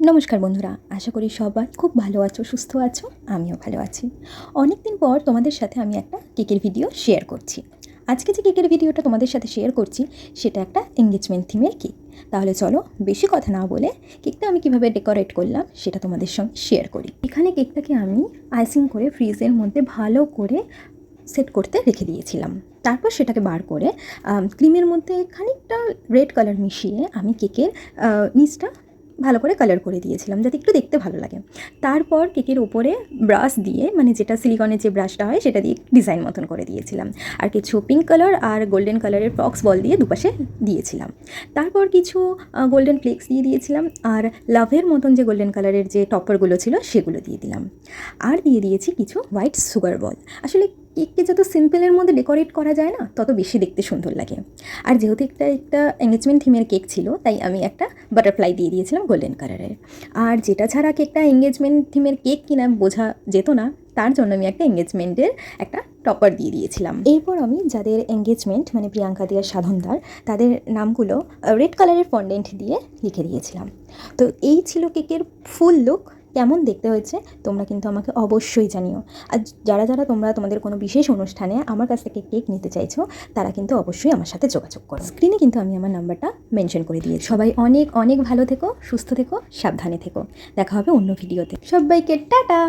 নমস্কার বন্ধুরা, আশা করি সবাই খুব ভালো আছো, সুস্থ আছো। আমিও ভালো আছি। অনেক দিন পর তোমাদের সাথে আমি একটা কেকের ভিডিও শেয়ার করছি। আজকে যে কেকের ভিডিওটা তোমাদের সাথে শেয়ার করছি সেটা একটা এঙ্গেজমেন্ট থিমের কেক। তাহলে চলো বেশি কথা না বলে কেকটা আমি কিভাবে ডেকোরেট করলাম সেটা তোমাদের সঙ্গে শেয়ার করি। এখানে কেকটাকে আমি আইসিং করে ফ্রিজের মধ্যে ভালো করে সেট করতে রেখে দিয়েছিলাম। তারপর সেটাকে বার করে ক্রিমের মধ্যে খানিকটা রেড কালার মিশিয়ে আমি কেকের নিচটা ভালো করে কালার করে দিয়েছিলাম যাতে একটু দেখতে ভালো লাগে। তারপর কেকের উপরে ব্রাশ দিয়ে, মানে যেটা সিলিকনের যে ব্রাশটা হয় সেটা দিয়ে ডিজাইন মতন করে দিয়েছিলাম। আর কিছু পিঙ্ক কালার আর গোল্ডেন কালারের ফক্স বল দিয়ে দুপাশে দিয়েছিলাম। তারপর কিছু গোল্ডেন ফ্লেক্স দিয়ে দিয়েছিলাম, আর লাভের মতন যে গোল্ডেন কালারের যে টপারগুলো ছিল সেগুলো দিয়ে দিলাম। আর দিয়ে দিয়েছি কিছু হোয়াইট সুগার বল। আসলে কেককে যত সিম্পলের মধ্যে ডেকোরেট করা যায় না, তত বেশি দেখতে সুন্দর লাগে। আর যেহেতু একটা এঙ্গেজমেন্ট থিমের কেক ছিল, তাই আমি একটা বাটারফ্লাই দিয়ে দিয়েছিলাম গোল্ডেন কালারের। আর যেটা ছাড়া কেকটা এঙ্গেজমেন্ট থিমের কেক কিনা বোঝা যেত না, তার জন্য আমি একটা এঙ্গেজমেন্টের একটা টপার দিয়ে দিয়েছিলাম। এরপর আমি যাদের এঙ্গেজমেন্ট, মানে প্রিয়াঙ্কা দি আর সাধনদার, তাদের নামগুলো রেড কালারের ফন্ডেন্ট দিয়ে লিখে দিয়েছিলাম। তো এই ছিল কেকের ফুল লুক। কেমন দেখতে হয়েছে তোমরা কিন্তু আমাকে অবশ্যই জানিও। আর যারা যারা তোমরা তোমাদের কোনো বিশেষ অনুষ্ঠানে আমার কাছ থেকে কেক নিতে চাইছো, তারা কিন্তু অবশ্যই আমার সাথে যোগাযোগ করো। স্ক্রিনে কিন্তু আমি আমার নাম্বারটা মেনশন করে দিয়েছি। সবাই অনেক অনেক ভালো থেকো, সুস্থ থেকো, সাবধানে থেকো। দেখা হবে অন্য ভিডিওতে। সবাইকে টাটা।